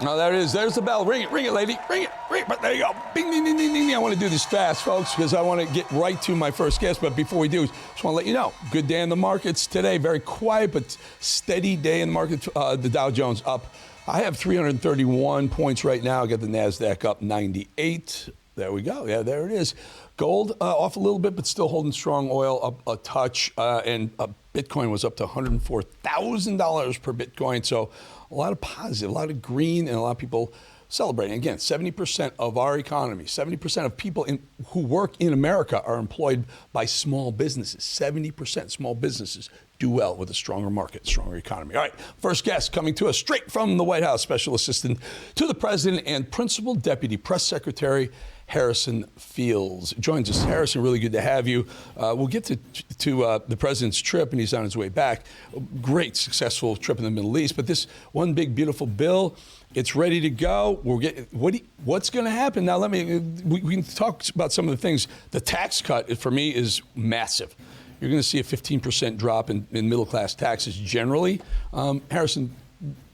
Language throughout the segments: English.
Oh, there it is. There's the bell. Ring it, lady. Ring it. But there you go. Bing, ding, ding, ding, ding, ding. I want to do this fast, folks, because I want to get right to my first guest. But before we do, just want to let you know, good day in the markets today. Very quiet, but steady day in the market. The Dow Jones up. I have 331 points right now. I got the NASDAQ up 98. There we go. Yeah, there it is. Gold off a little bit, but still holding strong. Oil up a touch. And Bitcoin was up to $104,000 per Bitcoin. So a lot of positive, a lot of green, and a lot of people celebrating. Again, 70% of our economy, 70% of people who work in America are employed by small businesses. 70% small businesses do well with a stronger market, stronger economy. All right, first guest coming to us straight from the White House, Special Assistant to the President and Principal Deputy Press Secretary, Harrison Fields joins us. Harrison, really good to have you. We'll get to the president's trip, and he's on his way back. Great, successful trip in the Middle East. But this one big, beautiful bill, it's ready to go. What's going to happen now? We can talk about some of the things. The tax cut, for me, is massive. You're going to see a 15% drop in middle-class taxes generally. Harrison,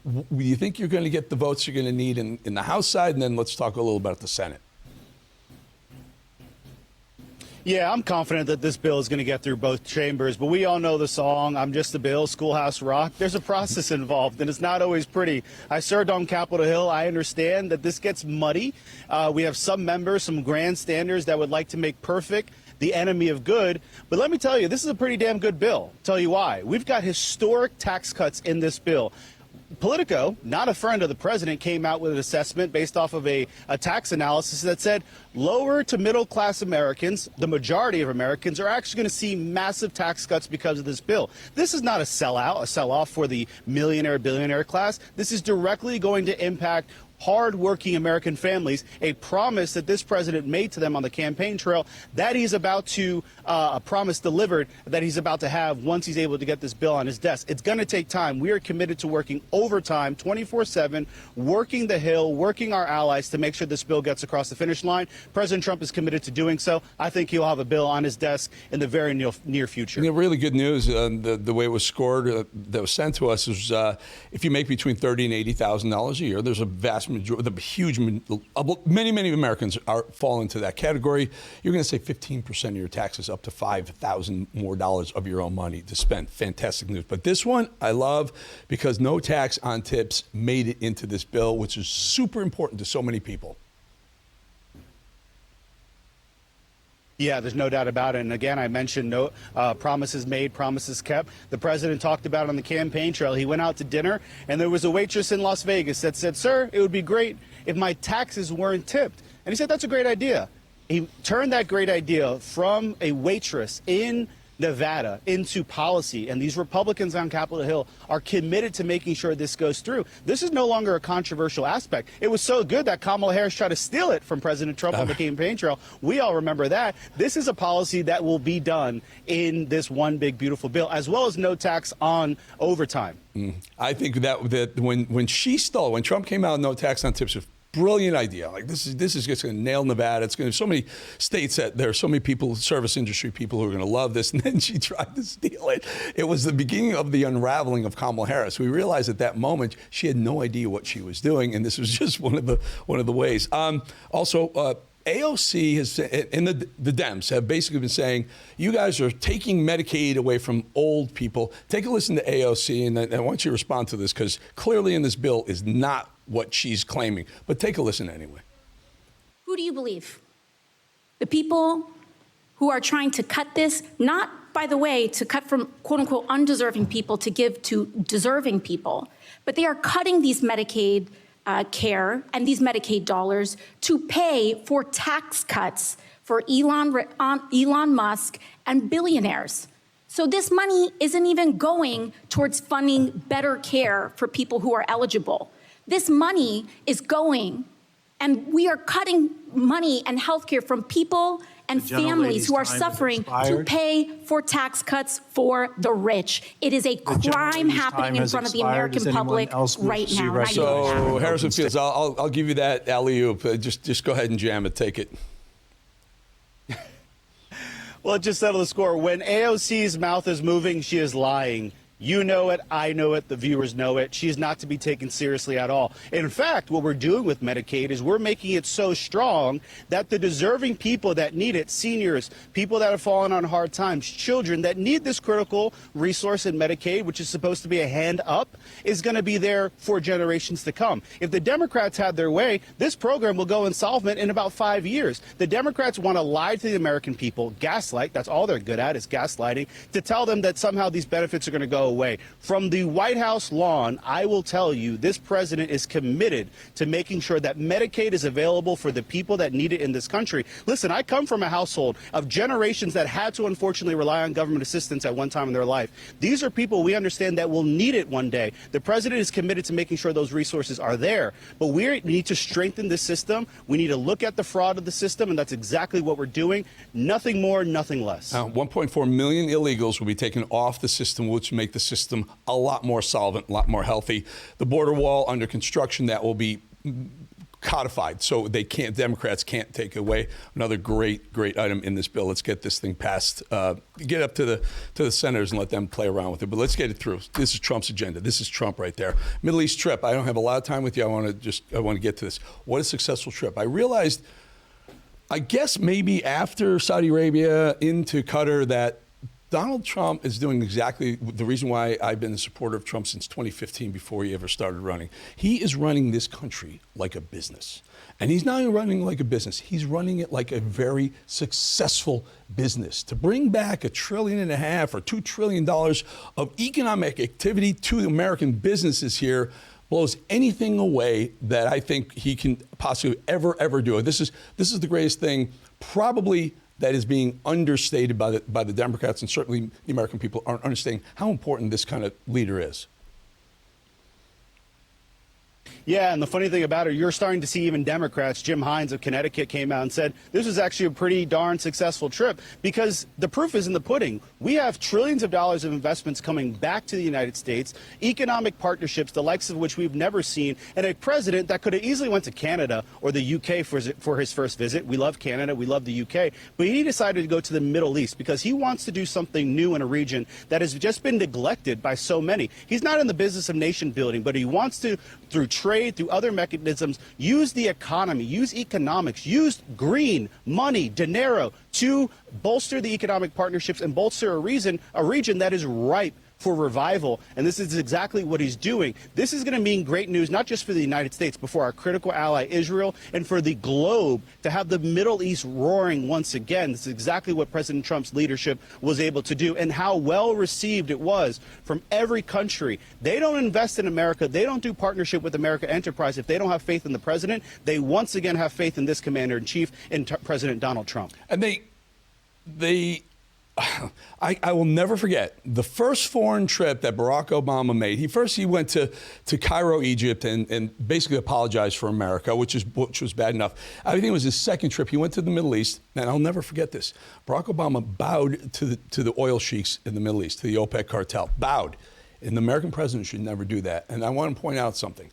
do you think you're going to get the votes you're going to need in the House side? And then let's talk a little about the Senate. Yeah, I'm confident that this bill is going to get through both chambers, but we all know the song, I'm Just a Bill, Schoolhouse Rock. There's a process involved, and it's not always pretty. I served on Capitol Hill. I understand that this gets muddy. We have some members, some grandstanders that would like to make perfect the enemy of good. But let me tell you, this is a pretty damn good bill. Tell you why. We've got historic tax cuts in this bill. Politico, not a friend of the president, came out with an assessment based off of a tax analysis that said lower to middle class Americans, the majority of Americans, are actually going to see massive tax cuts because of this bill. This is not a sellout, a sell-off for the millionaire, billionaire class. This is directly going to impact hard-working American families, a promise that this president made to them on the campaign trail that he's about to, a promise delivered that he's about to have once he's able to get this bill on his desk. It's going to take time. We are committed to working overtime, 24/7, working the Hill, working our allies to make sure this bill gets across the finish line. President Trump is committed to doing so. I think he'll have a bill on his desk in the very near future. Yeah, really good news. The way it was scored that was sent to us is if you make between $30,000 and $80,000 a year, there's a vast majority, many Americans fall into that category. You're going to save 15% of your taxes, up to $5,000 more of your own money to spend. Fantastic news. But this one I love because no tax on tips made it into this bill, which is super important to so many people. Yeah, there's no doubt about it. And again, I mentioned no promises made, promises kept. The president talked about it on the campaign trail. He went out to dinner, and there was a waitress in Las Vegas that said, "Sir, it would be great if my taxes weren't tipped." And he said, "That's a great idea." He turned that great idea from a waitress in Nevada into policy, and these Republicans on Capitol Hill are committed to making sure this goes through. This is no longer a controversial aspect. It was so good that Kamala Harris tried to steal it from President Trump on the campaign trail. We all remember that. This is a policy that will be done in this one big beautiful bill, as well as no tax on overtime. I think that when Trump came out with no tax on tips, brilliant idea. Like this is just going to nail Nevada. It's going to so many states that there are so many people, service industry people, who are going to love this. And then she tried to steal it. It was the beginning of the unraveling of Kamala Harris. We realized at that moment she had no idea what she was doing, and this was just one of the ways. AOC has, and the Dems have basically been saying, you guys are taking Medicaid away from old people. Take a listen to AOC, and I want you to respond to this, because clearly in this bill is not what she's claiming. But take a listen anyway. Who do you believe? The people who are trying to cut this, not, by the way, to cut from quote-unquote undeserving people to give to deserving people, but they are cutting these Medicaid care and these Medicaid dollars to pay for tax cuts for Elon Musk and billionaires. So this money isn't even going towards funding better care for people who are eligible. This money is going, and we are cutting money and health care from people and families who are suffering to pay for tax cuts for the rich. It is a crime happening in front of the American public right now. So, Harrison Fields, I'll give you that alley-oop. Just go ahead and jam it. Take it. Well, just settle the score. When AOC's mouth is moving, she is lying. You know it, I know it, the viewers know it. She is not to be taken seriously at all. In fact, what we're doing with Medicaid is we're making it so strong that the deserving people that need it, seniors, people that have fallen on hard times, children that need this critical resource in Medicaid, which is supposed to be a hand up, is going to be there for generations to come. If the Democrats had their way, this program will go insolvent in about 5 years. The Democrats want to lie to the American people, gaslight, that's all they're good at is gaslighting, to tell them that somehow these benefits are going to go away. From the White House lawn, I will tell you this president is committed to making sure that Medicaid is available for the people that need it in this country. Listen, I come from a household of generations that had to unfortunately rely on government assistance at one time in their life. These are people we understand that will need it one day. The president is committed to making sure those resources are there, but we need to strengthen the system. We need to look at the fraud of the system, and that's exactly what we're doing. Nothing more, nothing less. 1.4 million illegals will be taken off the system, which make the system a lot more solvent, a lot more healthy. The border wall under construction, that will be codified, so Democrats can't take away. Another great item in this bill. Let's get this thing passed. Get up to the senators and let them play around with it. But let's get it through. This is Trump's agenda. This is Trump right there. Middle East trip. I don't have a lot of time with you. I want to get to this. What a successful trip. I realized, I guess maybe after Saudi Arabia into Qatar, that Donald Trump is doing exactly the reason why I've been a supporter of Trump since 2015, before he ever started running. He is running this country like a business. And he's not running like a business. He's running it like a very successful business. To bring back $1.5 trillion or $2 trillion of economic activity to American businesses here blows anything away that I think he can possibly ever do. This is the greatest thing probably that is being understated by the Democrats, and certainly the American people aren't understanding how important this kind of leader is. Yeah, and the funny thing about it, you're starting to see even Democrats. Jim Hines of Connecticut came out and said this was actually a pretty darn successful trip, because the proof is in the pudding. We have trillions of dollars of investments coming back to the United States, economic partnerships, the likes of which we've never seen, and a president that could have easily went to Canada or the UK for his first visit. We love Canada, we love the UK, but he decided to go to the Middle East because he wants to do something new in a region that has just been neglected by so many. He's not in the business of nation building, but he wants to, through trade, through other mechanisms, use the economy, use economics, use green money, dinero, to bolster the economic partnerships and bolster a region that is ripe for revival. And this is exactly what he's doing. This is going to mean great news, not just for the United States, but for our critical ally Israel and for the globe, to have the Middle East roaring once again. This is exactly what President Trump's leadership was able to do, and how well received it was from every country. They don't invest in America. They don't do partnership with America Enterprise if they don't have faith in the president. They once again have faith in this commander-in-chief, in President Donald Trump. And I will never forget the first foreign trip that Barack Obama made. He went to Cairo, Egypt, and basically apologized for America, which was bad enough. I think it was his second trip. He went to the Middle East, and I'll never forget this. Barack Obama bowed to the oil sheiks in the Middle East, to the OPEC cartel. Bowed. And the American president should never do that. And I want to point out something.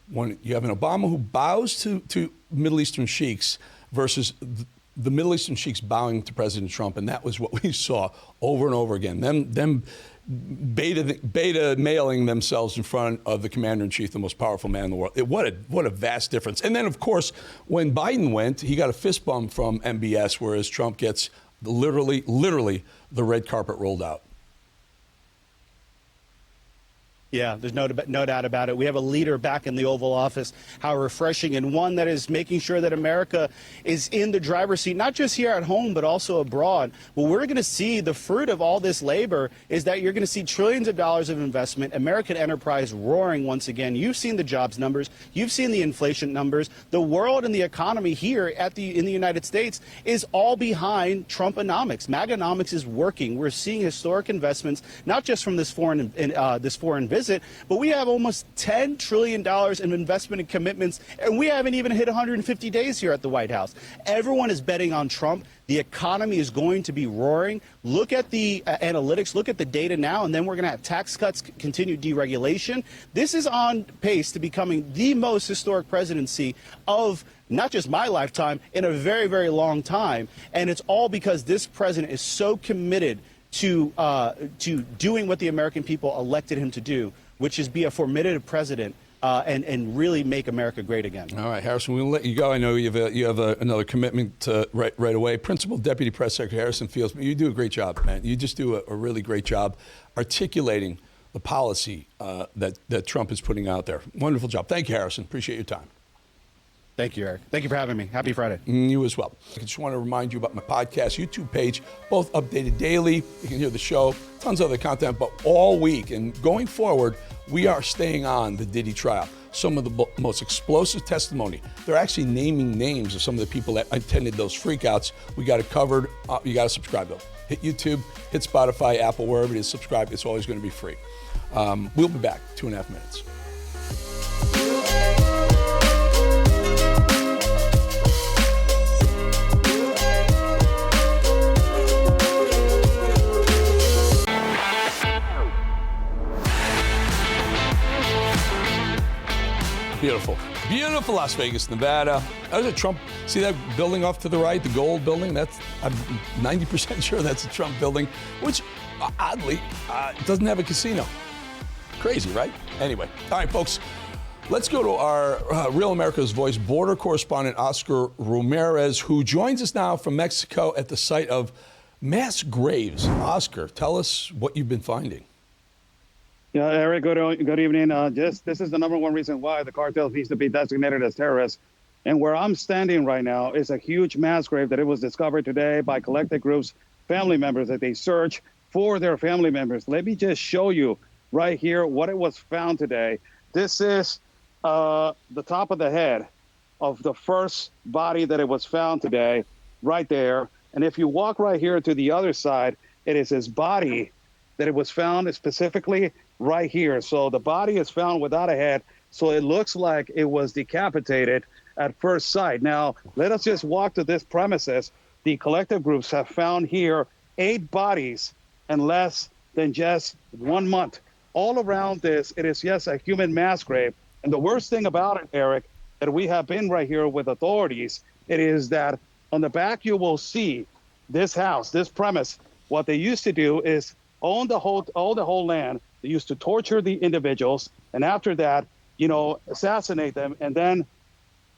When you have an Obama who bows to Middle Eastern sheiks versus the Middle Eastern sheiks bowing to President Trump, and that was what we saw over and over again. Them beta mailing themselves in front of the commander-in-chief, the most powerful man in the world. What a vast difference. And then, of course, when Biden went, he got a fist bump from MBS, whereas Trump gets literally the red carpet rolled out. Yeah, there's no doubt about it. We have a leader back in the Oval Office. How refreshing, and one that is making sure that America is in the driver's seat, not just here at home, but also abroad. Well, we're going to see the fruit of all this labor is that you're going to see trillions of dollars of investment, American enterprise roaring once again. You've seen the jobs numbers. You've seen the inflation numbers. The world and the economy here in the United States is all behind Trumponomics. MAGAnomics is working. We're seeing historic investments, not just from this foreign visit, but we have almost $10 trillion in investment and commitments, and we haven't even hit 150 days here at the White House. Everyone is betting on Trump. The economy is going to be roaring. Look at the analytics, look at the data now, and then we're going to have tax cuts, continued deregulation. This is on pace to becoming the most historic presidency of not just my lifetime, in a very, very long time. And it's all because this president is so committed to doing what the American people elected him to do, which is be a formidable president and really make America great again. All right, Harrison, we'll let you go. I know you have another commitment right away. Principal Deputy Press Secretary Harrison Fields, you do a great job, man. You just do a really great job articulating the policy that Trump is putting out there. Wonderful job. Thank you, Harrison. Appreciate your time. Thank you, Eric. Thank you for having me. Happy Friday. You as well. I just want to remind you about my podcast, YouTube page, both updated daily. You can hear the show, tons of other content, but all week. And going forward, we are staying on the Diddy trial. Some of the most explosive testimony. They're actually naming names of some of the people that attended those freakouts. We got it covered. You got to subscribe, though. Hit YouTube, hit Spotify, Apple, wherever it is, subscribe. It's always going to be free. We'll be back 2.5 minutes. Beautiful. Beautiful Las Vegas, Nevada. There's a Trump. See that building off to the right, the gold building? I'm 90% sure that's a Trump building, which oddly doesn't have a casino. Crazy, right? Anyway, all right, folks. Let's go to our Real America's Voice border correspondent, Oscar Ramirez, who joins us now from Mexico at the site of mass graves. Oscar, tell us what you've been finding. Yeah, Eric, good evening. This is the number one reason why the cartel needs to be designated as terrorists. And where I'm standing right now is a huge mass grave that it was discovered today by collective groups, family members, that they search for their family members. Let me just show you right here what it was found today. This is the top of the head of the first body that it was found today, right there. And if you walk right here to the other side, it is his body that it was found specifically right here. So the body is found without a head, so it looks like it was decapitated at first sight. Now, let us just walk to this premises. The collective groups have found here 8 bodies in less than just 1 month. All around this, it is just a human mass grave. And the worst thing about it, Eric, that we have been right here with authorities, it is that on the back you will see this house, this premise. What they used to do is own the whole land. They used to torture the individuals, and after that, assassinate them and then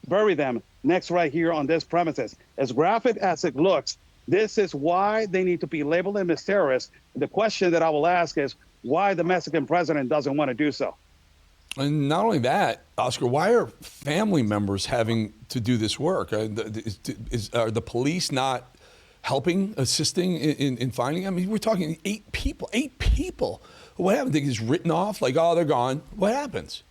bury them next right here on this premises. As graphic as it looks, this is why they need to be labeled them as terrorists. The question that I will ask is why the Mexican president doesn't want to do so. And not only that, Oscar, why are family members having to do this work? Are the police not helping, assisting in finding? I mean, we're talking 8 people. 8 people. What happens? They get written off like, oh, they're gone. What happens?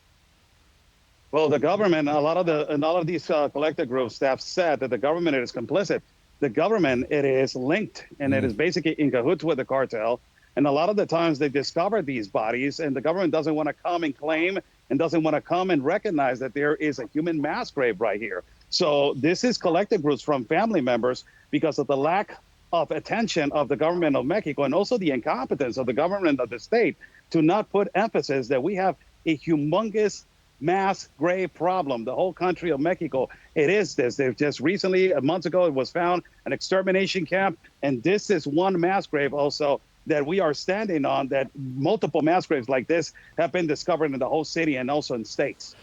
Well, the government, a lot of these collective group staff said that the government is complicit. The government, it is linked, and it is basically in cahoots with the cartel. And a lot of the times they discover these bodies, and the government doesn't want to come and claim and doesn't want to come and recognize that there is a human mass grave right here. So this is collective groups from family members because of the lack of attention of the government of Mexico and also the incompetence of the government of the state to not put emphasis that we have a humongous mass grave problem. The whole country of Mexico, it is this. They've just recently, a month ago, it was found an extermination camp. And this is one mass grave also that we are standing on, that multiple mass graves like this have been discovered in the whole city and also in states.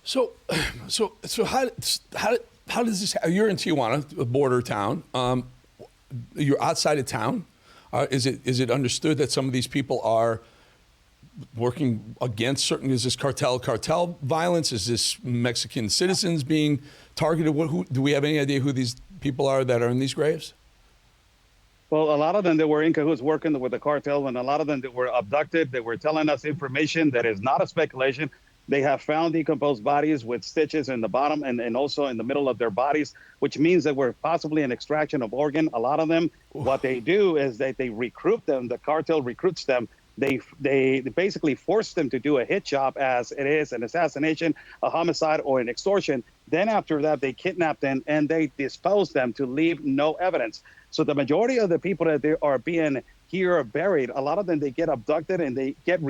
So how does this? You're in Tijuana, a border town. You're outside of town. Is it understood that some of these people are working against certain? Is this cartel violence? Is this Mexican citizens being targeted? Who do we have any idea who these people are that are in these graves? Well, a lot of them that were in cahoots working with the cartel, and a lot of them that were abducted, that were telling us information that is not a speculation. They have found decomposed bodies with stitches in the bottom and also in the middle of their bodies, which means that we're possibly an extraction of organ. A lot of them, what they do is that they recruit them. The cartel recruits them. They basically force them to do a hit job, as it is an assassination, a homicide, or an extortion. Then after that, they kidnap them and they dispose them to leave no evidence. So the majority of the people that they are being here buried, a lot of them, they get abducted and they get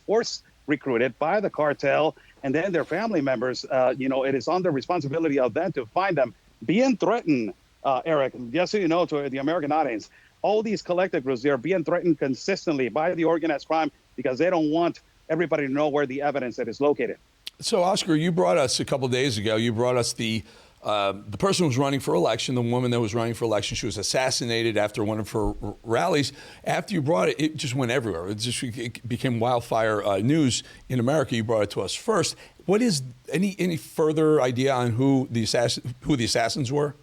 force recruited by the cartel, and then their family members, it is on the responsibility of them to find them. Being threatened, Eric, just so you know, to the American audience, all these collective groups, they're being threatened consistently by the organized crime because they don't want everybody to know where the evidence that is located. So, Oscar, you brought us a couple of days ago, you brought us the person who was running for election, the woman that was running for election. She was assassinated after one of her rallies. After you brought it, it just went everywhere. It became wildfire news in America. You brought it to us first. What is any further idea on who the assassins were?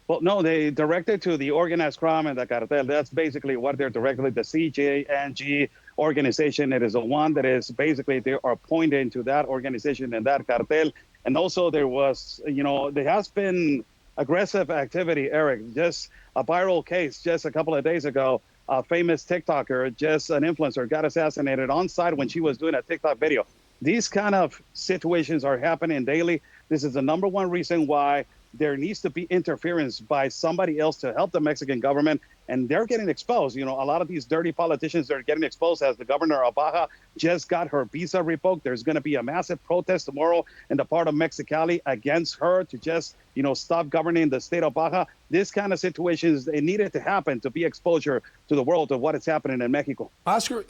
Well, no, they directed to the organized crime and the cartel. That's basically what they're directly, the CJNG organization. It is the one that is basically, they are pointing to that organization and that cartel. And also there was, there has been aggressive activity, Eric, just a viral case just a couple of days ago. A famous TikToker, just an influencer, got assassinated on site when she was doing a TikTok video. These kind of situations are happening daily. This is the number one reason why there needs to be interference by somebody else to help the Mexican government. And they're getting exposed. A lot of these dirty politicians are getting exposed as the governor of Baja just got her visa revoked. There's going to be a massive protest tomorrow in the part of Mexicali against her to just, stop governing the state of Baja. This kind of situations, it needed to happen to be exposure to the world of what is happening in Mexico. Oscar,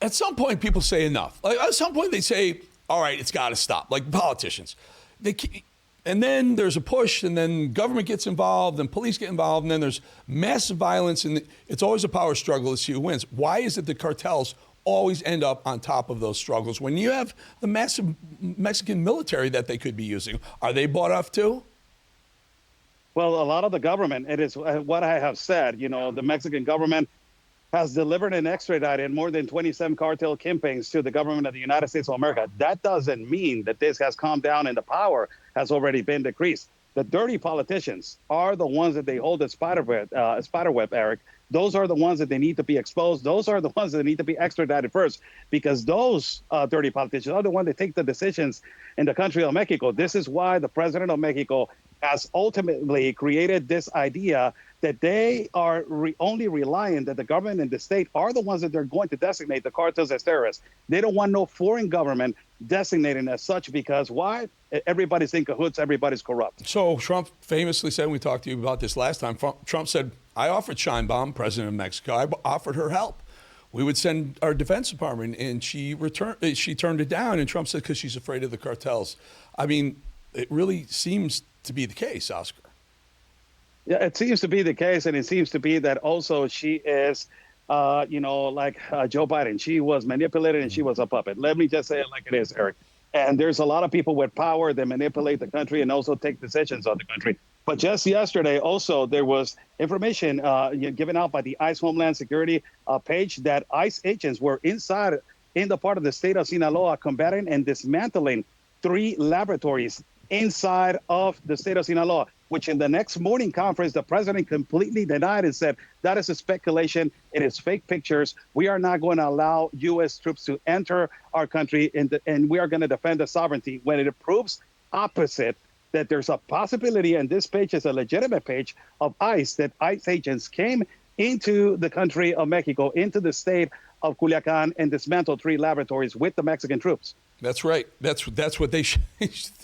at some point people say enough. Like, at some point they say, all right, it's got to stop. Like politicians. And then there's a push, and then government gets involved, and police get involved, and then there's massive violence, and it's always a power struggle to see who wins. Why is it the cartels always end up on top of those struggles when you have the massive Mexican military that they could be using? Are they bought off too? Well, a lot of the government, it is what I have said, the Mexican government has delivered and extradited more than 27 cartel kingpins to the government of the United States of America. That doesn't mean that this has calmed down and the power has already been decreased. The dirty politicians are the ones that they hold the spiderweb, Eric. Those are the ones that they need to be exposed. Those are the ones that need to be extradited first, because those dirty politicians are the ones that take the decisions in the country of Mexico. This is why the president of Mexico has ultimately created this idea that they are only relying that the government and the state are the ones that they're going to designate the cartels as terrorists. They don't want no foreign government designating as such, because why? Everybody's in cahoots, everybody's corrupt. So Trump famously said, we talked to you about this last time, Trump said, I offered Sheinbaum, president of Mexico, I offered her help. We would send our Defense Department, and she turned it down, and Trump said because she's afraid of the cartels. I mean, it really seems to be the case, Oscar. Yeah, it seems to be the case, and it seems to be that also she is, like Joe Biden. She was manipulated and she was a puppet. Let me just say it like it is, Eric. And there's a lot of people with power that manipulate the country and also take decisions on the country. But just yesterday, also, there was information given out by the ICE Homeland Security page that ICE agents were inside in the part of the state of Sinaloa combating and dismantling 3 laboratories inside of the state of Sinaloa, which in the next morning conference, the president completely denied and said, that is a speculation. It is fake pictures. We are not going to allow U.S. troops to enter our country, and we are going to defend the sovereignty. When it proves opposite, that there's a possibility, and this page is a legitimate page of ICE, that ICE agents came into the country of Mexico, into the state of Culiacan, and dismantled 3 laboratories with the Mexican troops. That's right. That's what they should.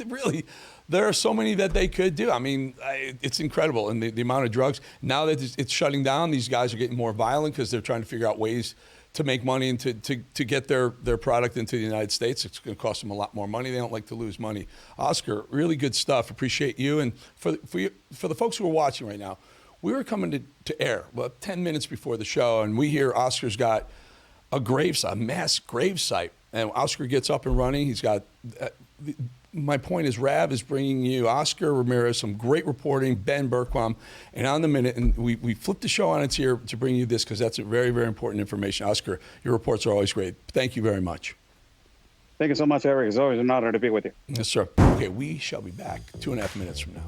Really, there are so many that they could do. I mean, it's incredible. And the amount of drugs, now that it's shutting down, these guys are getting more violent because they're trying to figure out ways to make money and to get their product into the United States. It's going to cost them a lot more money. They don't like to lose money. Oscar, really good stuff. Appreciate you. And for the folks who are watching right now, we were coming to air 10 minutes before the show, and we hear Oscar's got a mass grave site. And Oscar gets up and running. He's got, my point is, Rav is bringing you Oscar Ramirez, some great reporting, Ben Bergquam, and on the minute, and we flipped the show on its ear to bring you this because that's a very, very important information. Oscar, your reports are always great. Thank you very much. Thank you so much, Eric. It's always an honor to be with you. Yes, sir. Okay, we shall be back 2.5 minutes from now.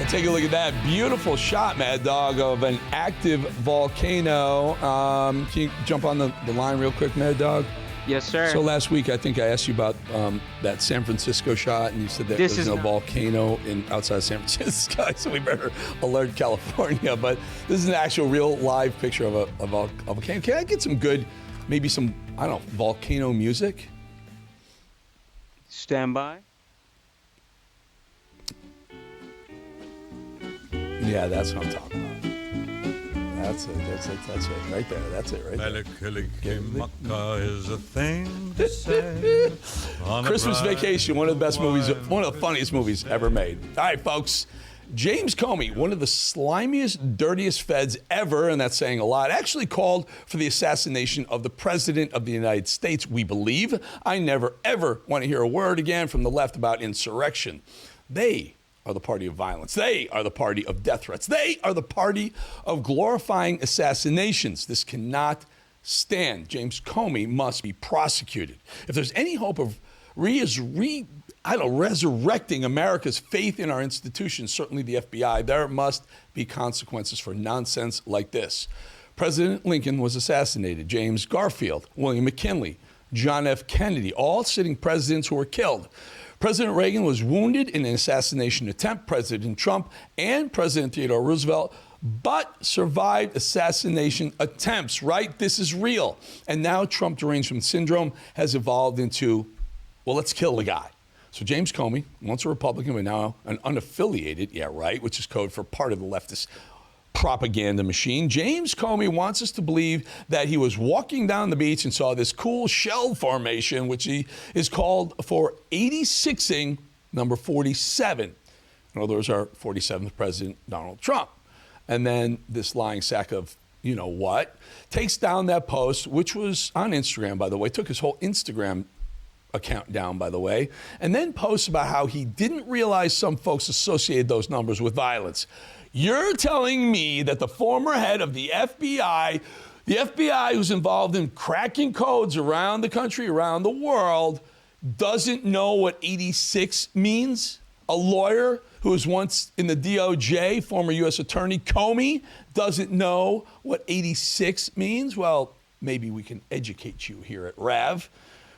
Take a look at that beautiful shot, Mad Dog, of an active volcano. Can you jump on the line real quick, Mad Dog? Yes, sir. So last week, I think I asked you about that San Francisco shot, and you said that there's a volcano outside San Francisco, so we better alert California. But this is an actual, real, live picture of a volcano. Can I get some good, maybe some, I don't know, volcano music? Stand by. Yeah, that's what I'm talking about. That's it right there. That's it right there. Melikilikimaka is a thing to say. Christmas Vacation, one of the best movies, one of the funniest movies ever made. All right, folks. James Comey, one of the slimiest, dirtiest feds ever, and that's saying a lot, actually called for the assassination of the President of the United States, we believe. I never, ever want to hear a word again from the left about insurrection. They are the party of violence. They are the party of death threats. They are the party of glorifying assassinations. This cannot stand. James Comey must be prosecuted. If there's any hope of resurrecting America's faith in our institutions, certainly the FBI, there must be consequences for nonsense like this. President Lincoln was assassinated. James Garfield, William McKinley, John F. Kennedy, all sitting presidents who were killed. President Reagan was wounded in an assassination attempt. President Trump and President Theodore Roosevelt, but survived assassination attempts, right? This is real. And now Trump derangement syndrome has evolved into, well, let's kill the guy. So James Comey, once a Republican, but now an unaffiliated, yeah, right, which is code for part of the leftist propaganda machine. James Comey wants us to believe that he was walking down the beach and saw this cool shell formation, which he is called for 86ing number 47. In other words, our 47th president, Donald Trump. And then this lying sack of you know what takes down that post, which was on Instagram, by the way, took his whole Instagram account down, by the way, and then posts about how he didn't realize some folks associated those numbers with violence. You're telling me that the former head of the FBI who's involved in cracking codes around the country, around the world, doesn't know what 86 means? A lawyer who was once in the DOJ, former U.S. Attorney Comey, doesn't know what 86 means? Well, maybe we can educate you here at RAV.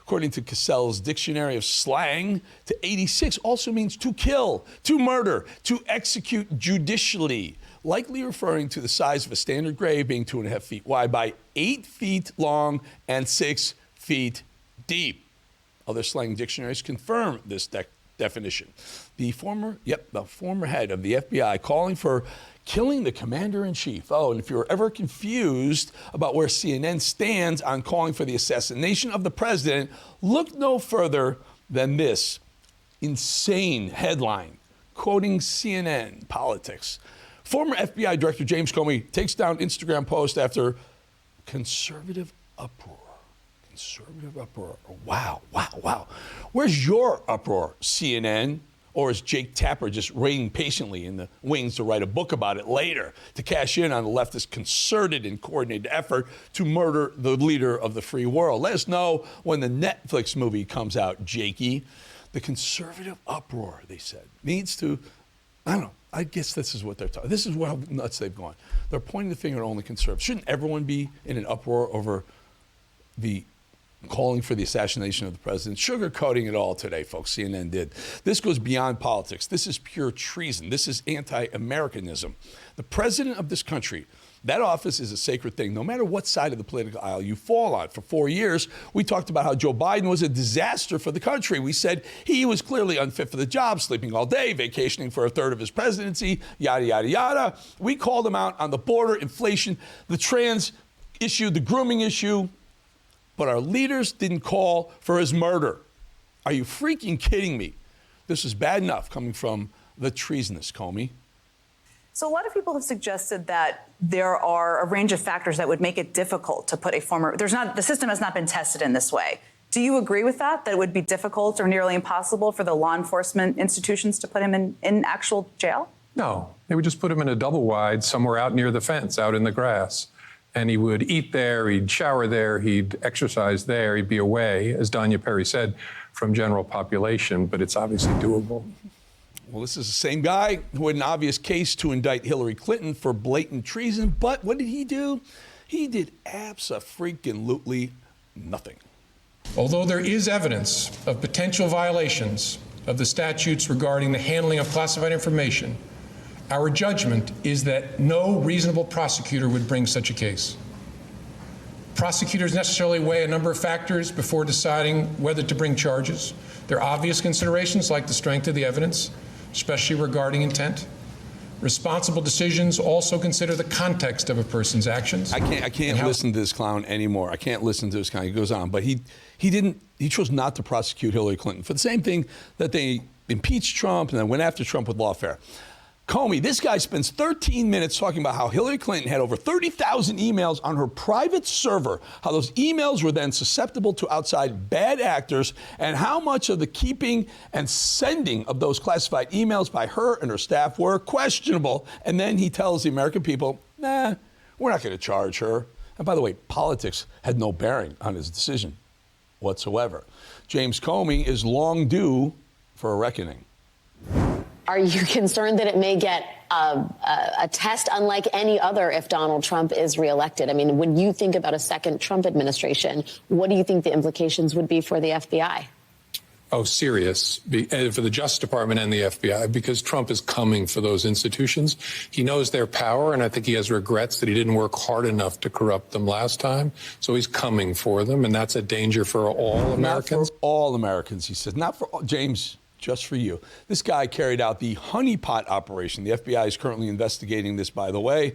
According to Cassell's Dictionary of Slang, to 86 also means to kill, to murder, to execute judicially, likely referring to the size of a standard grave being 2.5 feet wide by 8 feet long and 6 feet deep. Other slang dictionaries confirm this definition. The former head of the FBI calling for killing the commander-in-chief. Oh, and if you're ever confused about where CNN stands on calling for the assassination of the president, look no further than this insane headline, quoting CNN Politics. Former FBI Director James Comey takes down Instagram post after conservative uproar. Conservative uproar. Wow. Where's your uproar, CNN? Or is Jake Tapper just waiting patiently in the wings to write a book about it later to cash in on the leftist concerted and coordinated effort to murder the leader of the free world? Let us know when the Netflix movie comes out, Jakey. The conservative uproar, they said, needs to, I don't know, I guess this is what they're talking. This is how nuts they've gone. They're pointing the finger at only conservatives. Shouldn't everyone be in an uproar over the calling for the assassination of the president, sugarcoating it all today, folks. CNN did. This goes beyond politics. This is pure treason. This is anti-Americanism. The president of this country, that office is a sacred thing, no matter what side of the political aisle you fall on. For 4 years, we talked about how Joe Biden was a disaster for the country. We said he was clearly unfit for the job, sleeping all day, vacationing for a third of his presidency, yada, yada, yada. We called him out on the border, inflation, the trans issue, the grooming issue. But our leaders didn't call for his murder. Are you freaking kidding me? This is bad enough coming from the treasonous Comey. So a lot of people have suggested that there are a range of factors that would make it difficult to put the system has not been tested in this way. Do you agree with that it would be difficult or nearly impossible for the law enforcement institutions to put him in actual jail? No, they would just put him in a double wide somewhere out near the fence, out in the grass. And he would eat there, he'd shower there, he'd exercise there, he'd be away, as Danya Perry said, from general population, but it's obviously doable. Well, this is the same guy who had an obvious case to indict Hillary Clinton for blatant treason, but what did he do? He did abso-freaking-lutely nothing. Although there is evidence of potential violations of the statutes regarding the handling of classified information, our judgment is that no reasonable prosecutor would bring such a case. Prosecutors necessarily weigh a number of factors before deciding whether to bring charges. There are obvious considerations like the strength of the evidence, especially regarding intent. Responsible decisions also consider the context of a person's actions. I can't listen to this clown anymore. I can't listen to this clown. He goes on, but he chose not to prosecute Hillary Clinton for the same thing that they impeached Trump and then went after Trump with lawfare. Comey, this guy spends 13 minutes talking about how Hillary Clinton had over 30,000 emails on her private server, how those emails were then susceptible to outside bad actors, and how much of the keeping and sending of those classified emails by her and her staff were questionable. And then he tells the American people, nah, we're not going to charge her. And by the way, politics had no bearing on his decision whatsoever. James Comey is long due for a reckoning. Are you concerned that it may get a test unlike any other if Donald Trump is reelected? I mean, when you think about a second Trump administration, what do you think the implications would be for the FBI? Oh, serious, for the Justice Department and the FBI, because Trump is coming for those institutions. He knows their power, and I think he has regrets that he didn't work hard enough to corrupt them last time. So he's coming for them, and that's a danger for all Americans. Not for all Americans, he says. Not for all. James, just for you. This guy carried out the honeypot operation. The FBI is currently investigating this, by the way.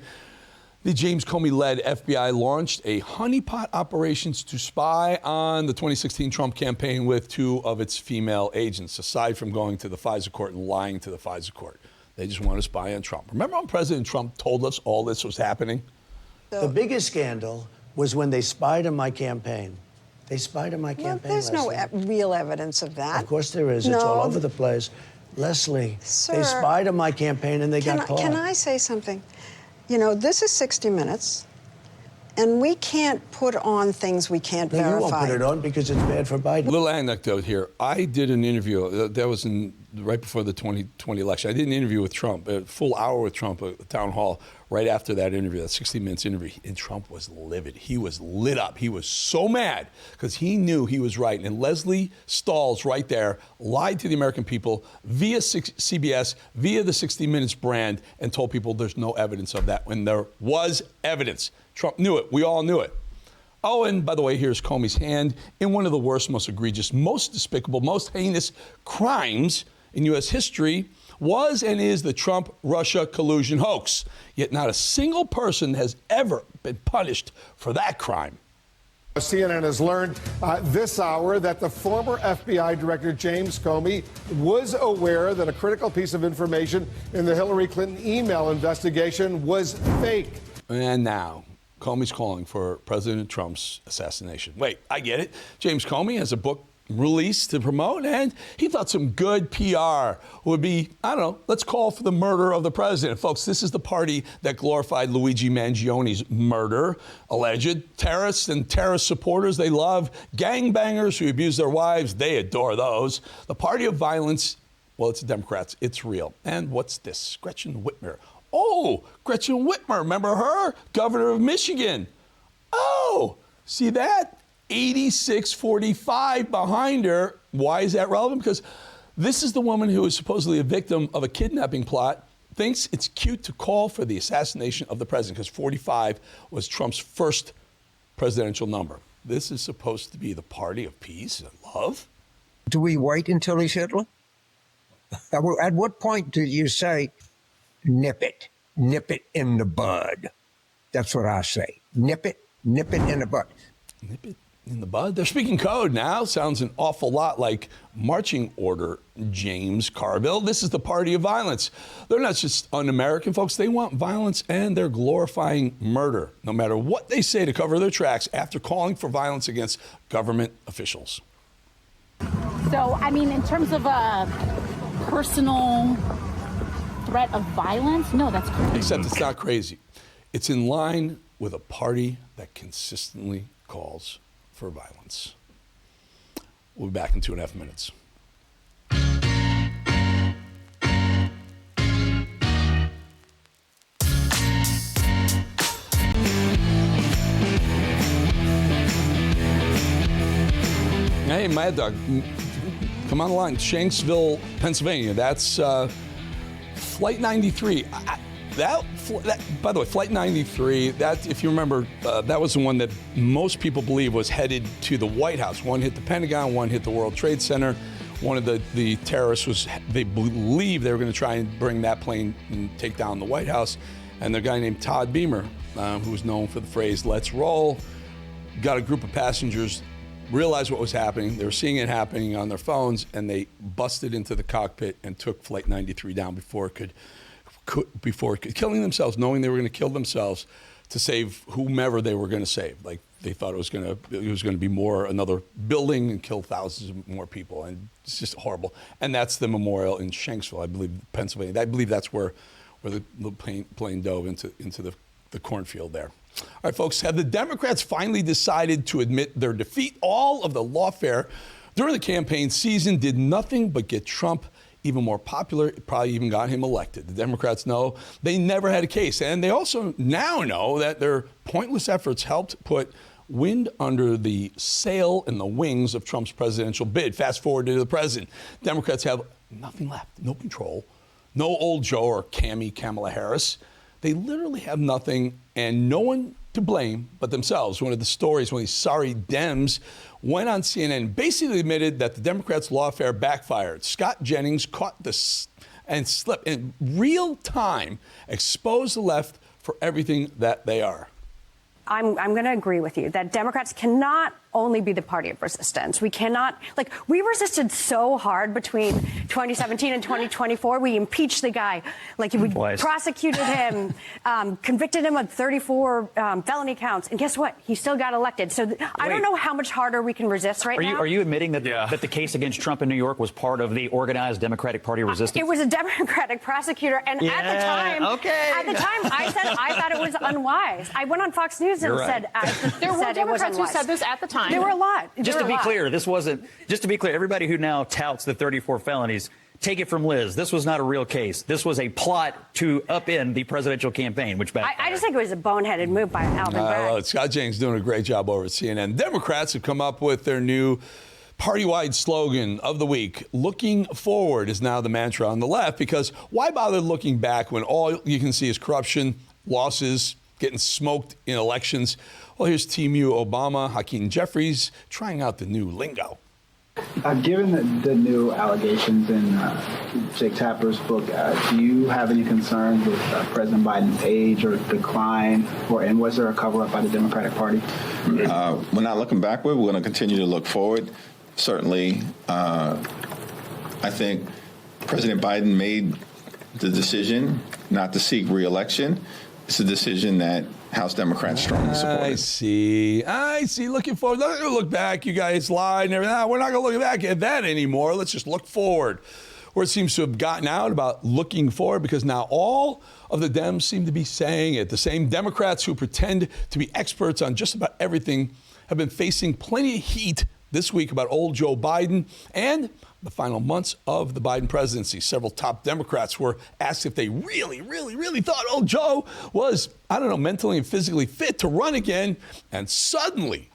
The James Comey-led FBI launched a honeypot operations to spy on the 2016 Trump campaign with two of its female agents, aside from going to the FISA court and lying to the FISA court. They just want to spy on Trump. Remember when President Trump told us all this was happening? The biggest scandal was when they spied on my campaign. They spied on my campaign. Well, there's no real evidence of that. Of course there is. No. It's all over the place. Leslie, Sir, they spied on my campaign and they got caught. Can I say something? You know, this is 60 Minutes, and we can't put on things we can't verify. You won't put it on because it's bad for Biden. Little anecdote here. I did an interview. That was right before the 2020 election. I did an interview with Trump, a full hour with Trump at the town hall right after that interview, that 60 Minutes interview. And Trump was livid. He was lit up. He was so mad because he knew he was right. And Leslie Stahl's right there lied to the American people via CBS, via the 60 Minutes brand, and told people there's no evidence of that when there was evidence. Trump knew it. We all knew it. Oh, and by the way, here's Comey's hand in one of the worst, most egregious, most despicable, most heinous crimes in U.S. history was and is the Trump-Russia collusion hoax. Yet not a single person has ever been punished for that crime. CNN has learned this hour that the former FBI Director James Comey was aware that a critical piece of information in the Hillary Clinton email investigation was fake. And now, Comey's calling for President Trump's assassination. Wait, I get it. James Comey has a book released to promote, and he thought some good PR would be, I don't know, let's call for the murder of the president. Folks, this is the party that glorified Luigi Mangioni's murder. Alleged terrorists and terrorist supporters, they love gangbangers who abuse their wives. They adore those. The party of violence, well, it's the Democrats. It's real. And what's this? Gretchen Whitmer. Oh, Gretchen Whitmer. Remember her? Governor of Michigan. Oh, see that? 86-45 behind her. Why is that relevant? Because this is the woman who is supposedly a victim of a kidnapping plot, thinks it's cute to call for the assassination of the president, because 45 was Trump's first presidential number. This is supposed to be the party of peace and love. Do we wait until he's Hitler? At what point do you say, nip it in the bud? That's what I say. Nip it in the bud. Nip it in the bud? They're speaking code now. Sounds an awful lot like marching order, James Carville. This is the party of violence. They're not just un-American, folks. They want violence, and they're glorifying murder, no matter what they say to cover their tracks after calling for violence against government officials. So, I mean, in terms of a personal threat of violence, no, that's crazy. Except it's not crazy. It's in line with a party that consistently calls for violence. We'll be back in 2.5 minutes. Hey, Mad Dog, come on the line. Shanksville, Pennsylvania. That's Flight 93. By the way, Flight 93, that, if you remember, that was the one that most people believe was headed to the White House. One hit the Pentagon, one hit the World Trade Center. One of the terrorists they believe they were going to try and bring that plane and take down the White House. And the guy named Todd Beamer, who was known for the phrase, "Let's roll," got a group of passengers, realized what was happening. They were seeing it happening on their phones, and they busted into the cockpit and took Flight 93 down before it could killing themselves, knowing they were going to kill themselves to save whomever they were going to save. Like, they thought it was going to be another building and kill thousands of more people, and it's just horrible. And that's the memorial in Shanksville, I believe, Pennsylvania. I believe that's where the plane dove into the cornfield there. All right, folks, have the Democrats finally decided to admit their defeat? All of the lawfare during the campaign season did nothing but get Trump even more popular. It probably even got him elected. The Democrats know they never had a case, and they also now know that their pointless efforts helped put wind under the sail and the wings of Trump's presidential bid. Fast forward to the president. Democrats have nothing left, no control, no old Joe or Kamala Harris. They literally have nothing and no one to blame but themselves. One of the stories, one of these sorry Dems went on CNN, basically admitted that the Democrats' lawfare backfired. Scott Jennings caught this and slipped in real time, exposed the left for everything that they are. I'm going to agree with you that Democrats cannot only be the party of resistance. We cannot, we resisted so hard between 2017 and 2024. We impeached the guy, we prosecuted him, convicted him of 34 felony counts, and guess what? He still got elected. So I don't know how much harder we can resist now. Are you admitting that that the case against Trump in New York was part of the organized Democratic Party resistance? It was a Democratic prosecutor, and at the time, I said I thought it was unwise. I went on Fox News and said there were Democrats who said this at the time. There were a lot. Just to be clear, everybody who now touts the 34 felonies, take it from Liz. This was not a real case. This was a plot to upend the presidential campaign, which backfired. I just think it was a boneheaded move by Alvin Bragg. Scott Jennings doing a great job over at CNN. Democrats have come up with their new party-wide slogan of the week. Looking forward is now the mantra on the left, because why bother looking back when all you can see is corruption, losses, getting smoked in elections? Well, here's Team U Obama, Hakeem Jeffries, trying out the new lingo. Given the new allegations in Jake Tapper's book, do you have any concerns with President Biden's age or decline, and was there a cover-up by the Democratic Party? We're not looking backward. We're going to continue to look forward. Certainly, I think President Biden made the decision not to seek re-election. It's a decision that House Democrats strongly support. I see. Looking forward. Not going to look back. You guys lied and everything. We're not going to look back at that anymore. Let's just look forward. Where it seems to have gotten out about looking forward, because now all of the Dems seem to be saying it. The same Democrats who pretend to be experts on just about everything have been facing plenty of heat this week about old Joe Biden and the final months of the Biden presidency. Several top Democrats were asked if they really thought old Joe was, mentally and physically fit to run again. And suddenly,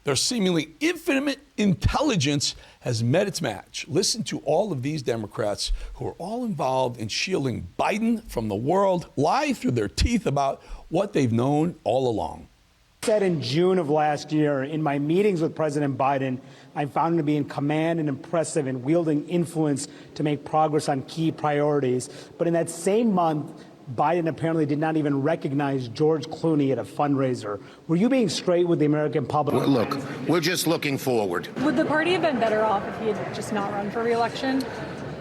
their seemingly infinite intelligence has met its match. Listen to all of these Democrats who are all involved in shielding Biden from the world, lie through their teeth about what they've known all along. Said in June of last year, in my meetings with President Biden, I found him to be in command and impressive in wielding influence to make progress on key priorities. But in that same month, Biden apparently did not even recognize George Clooney at a fundraiser. Were you being straight with the American public? Look, we're just looking forward. Would the party have been better off if he had just not run for re-election?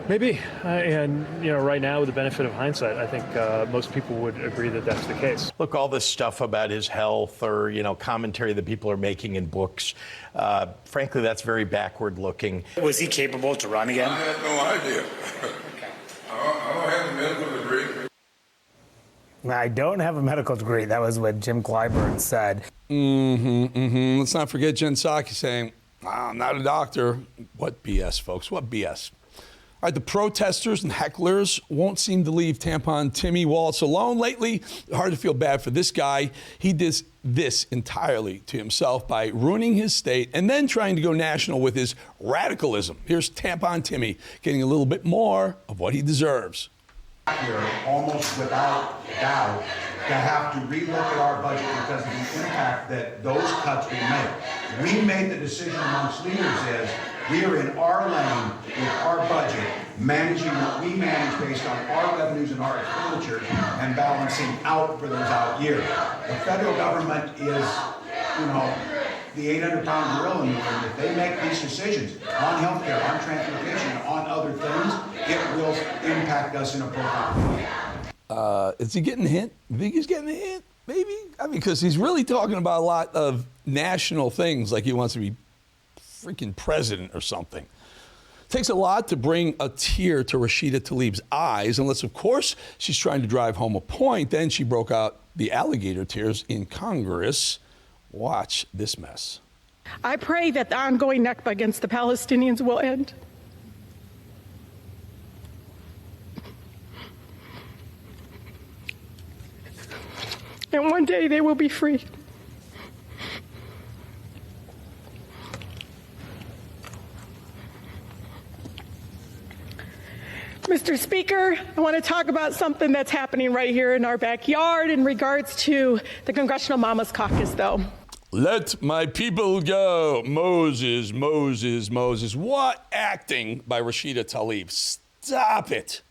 Maybe. And, right now, with the benefit of hindsight, I think most people would agree that that's the case. Look, all this stuff about his health or, commentary that people are making in books, frankly, that's very backward looking. Was he capable to run again? I have no idea. I don't have a medical degree. I don't have a medical degree. That was what Jim Clyburn said. Let's not forget Jen Psaki saying, I'm not a doctor. What BS, folks? What BS? All right, the protesters and hecklers won't seem to leave tampon Timmy Waltz alone lately. Hard to feel bad for this guy. He does this entirely to himself by ruining his state and then trying to go national with his radicalism. Here's tampon Timmy getting a little bit more of what he deserves. Here, almost without doubt, to have to relook at our budget because of the impact that those cuts will make. We made the decision amongst leaders is we are in our lane with our budget, managing what we manage based on our revenues and our expenditures and balancing out for those out years. The federal government is, the 800-pound gorilla in the room. If they make these decisions on healthcare, on transportation, on other things, it will impact us in a profound way. Is he getting a hint? You think he's getting a hint? Maybe? I mean, because he's really talking about a lot of national things, like he wants to be freaking president or something. Takes a lot to bring a tear to Rashida Tlaib's eyes, unless, of course, she's trying to drive home a point. Then she broke out the alligator tears in Congress. Watch this mess. I pray that the ongoing Nakba against the Palestinians will end. And one day they will be free. Mr. Speaker, I want to talk about something that's happening right here in our backyard in regards to the Congressional Mama's Caucus, though. Let my people go. Moses, Moses, Moses. What acting by Rashida Tlaib. Stop it.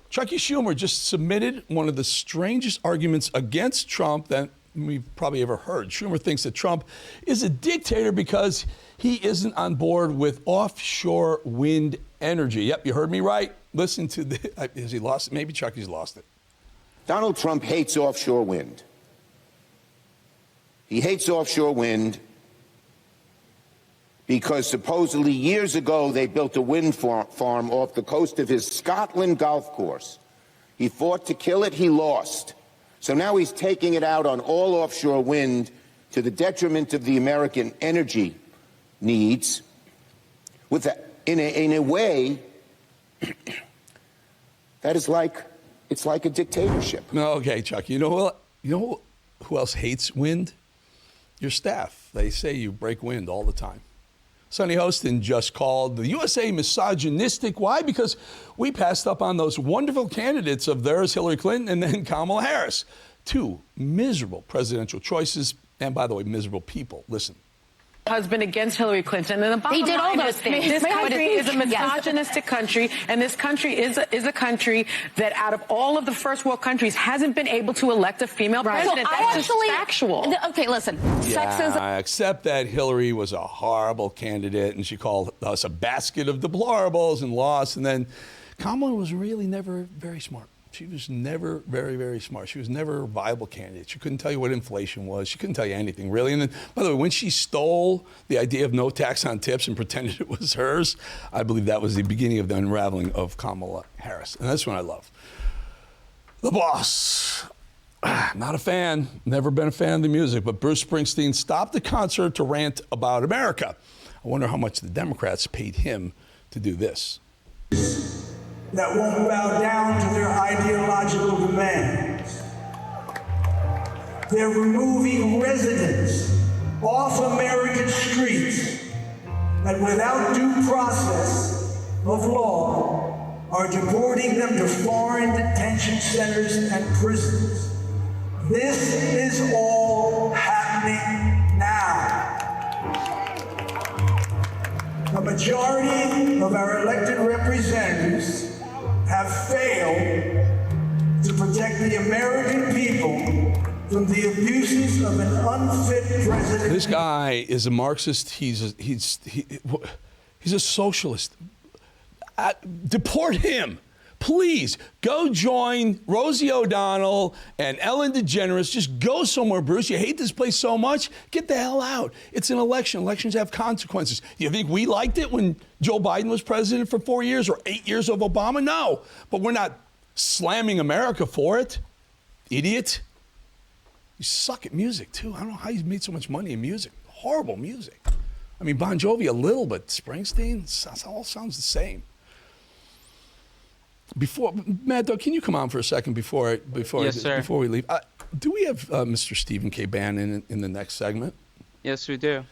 Chucky Schumer just submitted one of the strangest arguments against Trump that we've probably ever heard. Schumer thinks that Trump is a dictator because he isn't on board with offshore wind energy. Yep, you heard me right. Listen to the, has he lost it? Maybe Chucky's lost it. Donald Trump hates offshore wind. He hates offshore wind because supposedly years ago they built a wind farm off the coast of his Scotland golf course. He fought to kill it, he lost. So now he's taking it out on all offshore wind to the detriment of the American energy needs. In a way that is it's like a dictatorship. Okay, Chuck. You know who else hates wind? Your staff. They say you break wind all the time. Sonny Hostin just called the USA misogynistic. Why? Because we passed up on those wonderful candidates of theirs, Hillary Clinton and then Kamala Harris. Two miserable presidential choices, and by the way, miserable people. Listen. Husband against Hillary Clinton. And the bottom They did all line those is things. This country is a Yes. misogynistic country, and this country is a country that, out of all of the first world countries, hasn't been able to elect a female president. So That's just factual. Okay, listen. Yeah, I accept that Hillary was a horrible candidate, and she called us a basket of deplorables and lost. And then Kamala was really never very smart. She was never very, very smart. She was never a viable candidate. She couldn't tell you what inflation was. She couldn't tell you anything, really. And then, by the way, when she stole the idea of no tax on tips and pretended it was hers, I believe that was the beginning of the unraveling of Kamala Harris. And that's what I love. The boss. Not a fan. Never been a fan of the music. But Bruce Springsteen stopped the concert to rant about America. I wonder how much the Democrats paid him to do this. That won't bow down to their ideological demands. They're removing residents off American streets and without due process of law are deporting them to foreign detention centers and prisons. This is all happening now. The majority of our elected representatives have failed to protect the American people from the abuses of an unfit president. This guy is a Marxist. He's a socialist. Deport him. Please go join Rosie O'Donnell and Ellen DeGeneres. Just go somewhere, Bruce. You hate this place so much. Get the hell out. It's an election. Elections have consequences. Do you think we liked it when Joe Biden was president for 4 years or 8 years of Obama? No. But we're not slamming America for it. Idiot. You suck at music, too. I don't know how you made so much money in music. Horrible music. I mean, Bon Jovi a little, but Springsteen, it all sounds the same. before Mad Dog, can you come on for a second before we leave? Do we have Mr. Stephen K. Bannon in the next segment? Yes, we do.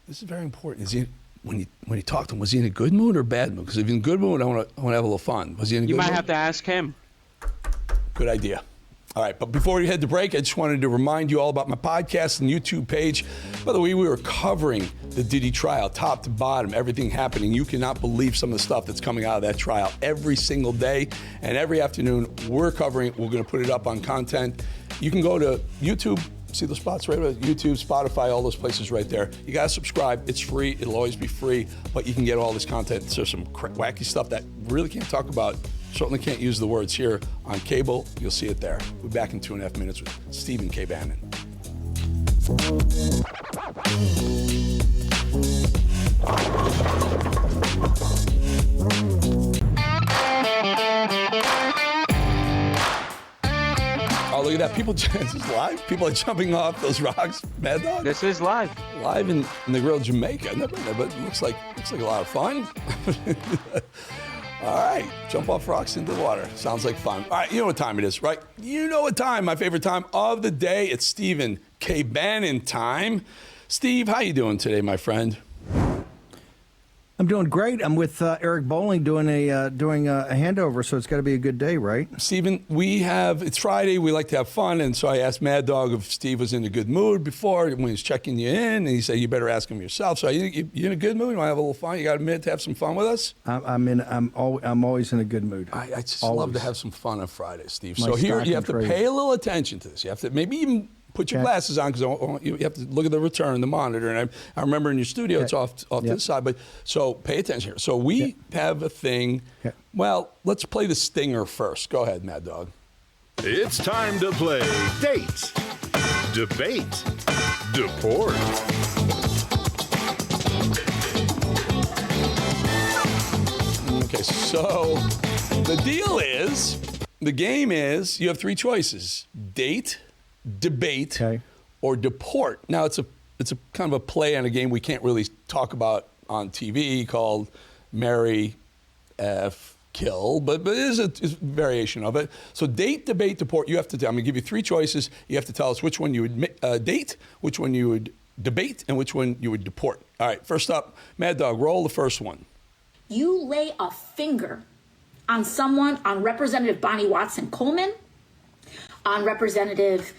This is very important. Is he when you talked to him? Was he in a good mood or bad mood? Because if he's in a good mood, I want to have a little fun. Was he in a good mood? You might have to ask him. Good idea. All right, but before we head to break, I just wanted to remind you all about my podcast and YouTube page. By the way, we were covering the Diddy trial, top to bottom, everything happening. You cannot believe some of the stuff that's coming out of that trial every single day. And every afternoon, we're covering it. We're going to put it up on content. You can go to YouTube, see the spots right there, YouTube, Spotify, all those places right there. You got to subscribe. It's free. It'll always be free, but you can get all this content. There's some wacky stuff that really can't talk about. Certainly can't use the words here on cable. You'll see it there. We'll be back in 2.5 minutes with Stephen K. Bannon. Oh, look at that. People, this is live? People are jumping off those rocks. Mad Dog? This is live. Live in the grill, Jamaica. I've never been there, but it looks like a lot of fun. All right, jump off rocks into the water. Sounds like fun. All right, you know what time it is, right? You know what time, my favorite time of the day. It's Stephen K. Bannon time. Steve, how you doing today, my friend? I'm doing great. I'm with Eric Bolling doing a handover, so it's got to be a good day, right? Stephen, it's Friday. We like to have fun, and so I asked Mad Dog if Steve was in a good mood before when he was checking you in, and he said you better ask him yourself. So you in a good mood? You want to have a little fun? You got a minute to have some fun with us? I'm always in a good mood. I just love to have some fun on Friday, Steve. So here you have to pay a little attention to this. You have to maybe even put your glasses on because you have to look at the return, the monitor. And I remember in your studio, it's off to the side. But so pay attention here. So we have a thing. Well, let's play the stinger first. Go ahead, Mad Dog. It's time to play Date, Debate, Deport. Okay, so the deal is, the game is, you have three choices: date, debate, or deport. Now it's a kind of a play on a game we can't really talk about on TV called Marry, F, Kill, but it is a variation of it. So date, debate, deport. You have to. I'm going to give you three choices. You have to tell us which one you would date, which one you would debate, and which one you would deport. All right. First up, Mad Dog. Roll the first one. You lay a finger on someone, on Representative Bonnie Watson Coleman, on Representative.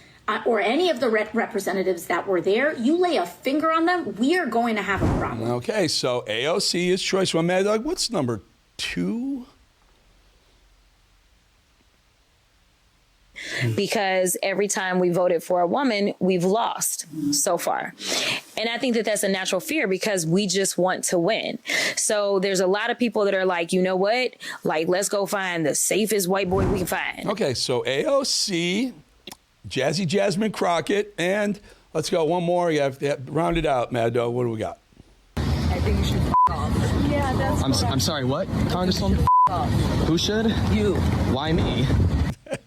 Or any of the representatives that were there, you lay a finger on them, we are going to have a problem. Okay, so AOC is choice one. Mad Dog, what's number two? Because every time we voted for a woman, we've lost so far. And I think that that's a natural fear because we just want to win. So there's a lot of people that are like, you know what? Like, let's go find the safest white boy we can find. Okay, so AOC... Jazzy Jasmine Crockett, and let's go one more. You have to round it out, Mad Dog. What do we got? I think you should off. Yeah, that's I'm sorry, what? Congresswoman? Who should? You. Why me?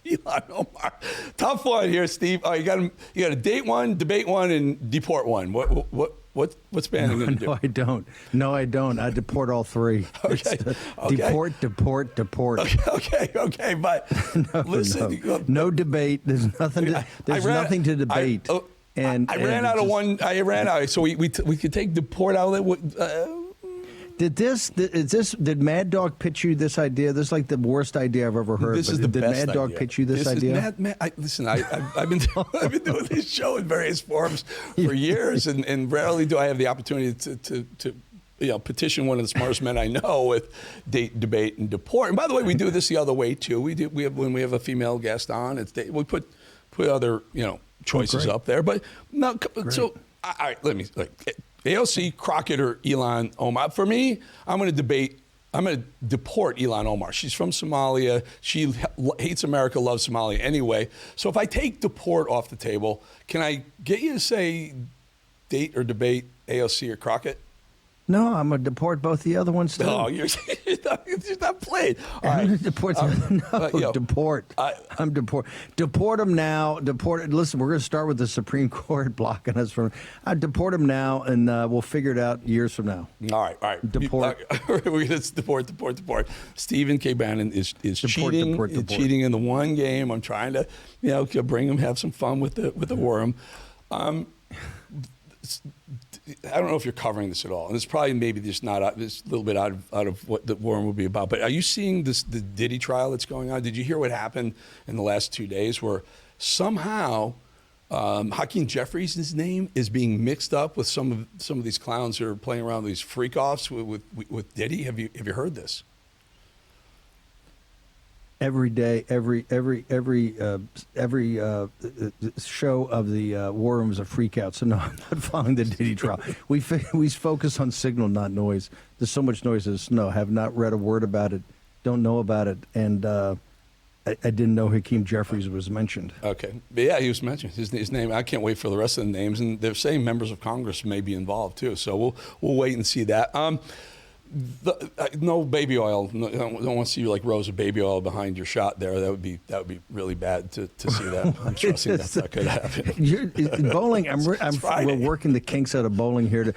Elon Omar. Tough one here, Steve. Oh, you got to date one, debate one, and deport one. What's Bannon going to do? No, I don't. No, I don't. I deport all three. Okay. Deport. Okay. But listen. No debate. There's nothing to debate. I ran out of one. I ran out. So we could take deport out of it. Did Mad Dog pitch you this idea? This is like the worst idea I've ever heard. This is the did best Mad Dog idea. pitch you this idea? Listen, I've been doing this show in various forms for years, and rarely do I have the opportunity to petition one of the smartest men I know with date, debate, and deport. And by the way, we do this the other way too. When we have a female guest on, we put other choices up there. But no, so all right, let me AOC, Crockett, or Elon Omar. For me, I'm going to deport Elon Omar. She's from Somalia. She hates America, loves Somalia anyway. So if I take deport off the table, can I get you to say date or debate AOC or Crockett? No, I'm going to deport both the other ones, too. No, you're not playing. All right. Deport. Deport. I'm deport. Deport them now. Deport. Listen, we're going to start with the Supreme Court blocking us from. Deport them now, and we'll figure it out years from now. All right. Deport. We're going to deport. Stephen K. Bannon is cheating. Deport. Cheating in the one game. I'm trying to, bring him, have some fun with the worm. I don't know if you're covering this at all, and it's probably maybe just not. It's a little bit out of what the war will be about. But are you seeing the Diddy trial that's going on? Did you hear what happened in the last 2 days, where somehow Hakeem Jeffries' name is being mixed up with some of these clowns who are playing around with these freak offs with Diddy? Have you heard this? Every day, every show of the War Room is a freak out. So no, I'm not following the Diddy trial. We focus on signal, not noise. There's so much noise. No, have not read a word about it. Don't know about it. And I didn't know Hakeem Jeffries was mentioned. Okay, but yeah, he was mentioned. His name. I can't wait for the rest of the names. And they're saying members of Congress may be involved too. So we'll wait and see that. No baby oil. No, I don't want to see you like rows of baby oil behind your shot there. That would be really bad to see that. I'm trusting that's not going to happen. Bowling. We're working the kinks out of bowling here.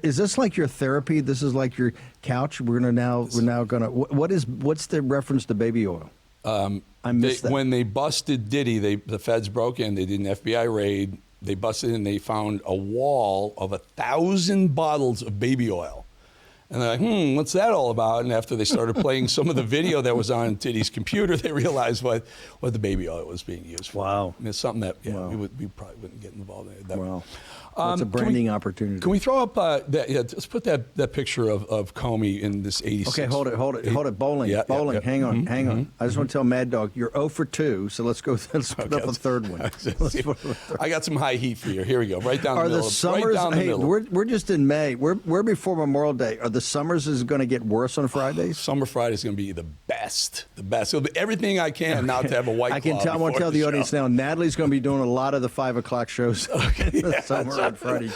Is this like your therapy? This is like your couch. We're now gonna. What's the reference to baby oil? I missed that. When they busted Diddy, the feds broke in. They did an FBI raid. They busted in. They found a wall of 1,000 bottles of baby oil. And they're like, what's that all about? And after they started playing some of the video that was on Diddy's computer, they realized what the baby oil was being used for. Wow. And it's something that we probably wouldn't get involved in. Wow. That's a branding opportunity. Can we throw up let's put that picture of Comey in this 86. Okay, hold it. Bowling. Yeah, Bowling. Yeah. Hang on. I just want to tell Mad Dog, you're 0 for 2, so let's put up a third one. I got some high heat for you. Here we go. Right down the middle. Are the summers, we're just in May. We're before Memorial Day. Are the summers is going to get worse on Fridays? Summer Friday is going to be the best. It'll be everything I can not to have a white claw. I want to tell the audience now, Natalie's going to be doing a lot of the 5 o'clock shows in the summer on Friday.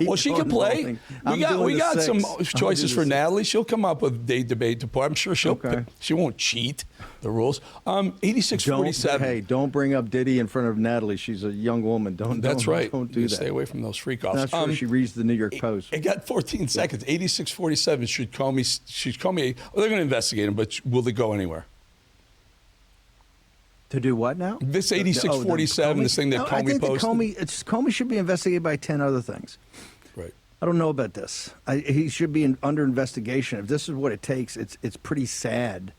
Well, she can play. We got some choices for Natalie. She'll come up with debate report. I'm sure she won't cheat the rules. 86-47. Don't bring up Diddy in front of Natalie. She's a young woman. That's right. Don't do that. Stay away from those freak offs. Not sure she reads the New York Post. It got 14 seconds. 86-47. Should Comey? Well, they're going to investigate him, but will they go anywhere? To do what now? This 86-47, this thing that Comey posted? Comey should be investigated by 10 other things. Right. I don't know about this. He should be under investigation. If this is what it takes, it's pretty sad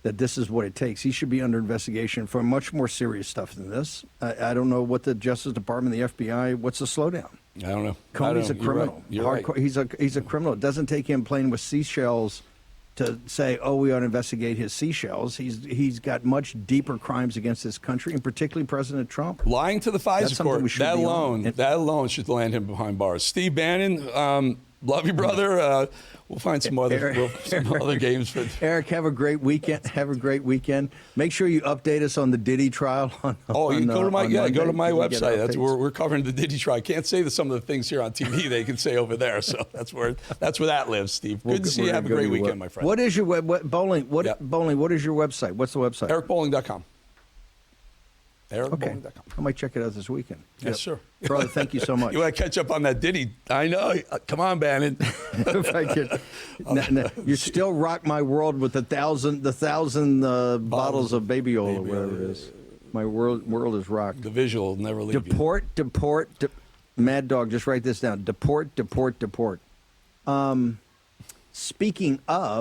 that this is what it takes. He should be under investigation for much more serious stuff than this. I don't know what the Justice Department, the FBI, what's the slowdown? I don't know. Comey's a criminal. You're right. He's a criminal. It doesn't take him playing with seashells to say, we ought to investigate his seashells. He's got much deeper crimes against this country, and particularly President Trump. Lying to the FISA court, that alone should land him behind bars. Steve Bannon, love you, brother. We'll find some other games. For Eric, have a great weekend. Make sure you update us on the Diddy trial. You can go to my website. That's where we're covering the Diddy trial. I can't say some of the things here on TV they can say over there. So that's where that lives, Steve. Good to see you. Have a great weekend, my friend. What is your Bowling? What is your website? What's the website? EricBolling.com. EricBolling.com. I might check it out this weekend. Yes, sir. Brother, thank you so much. You want to catch up on that Diddy? I know. Come on, Bannon. If I could. You still rock my world with the thousand bottles of baby oil or whatever it is. My world is rocked. The visual will never leave you. Deport. Mad Dog, just write this down. Deport. Speaking of.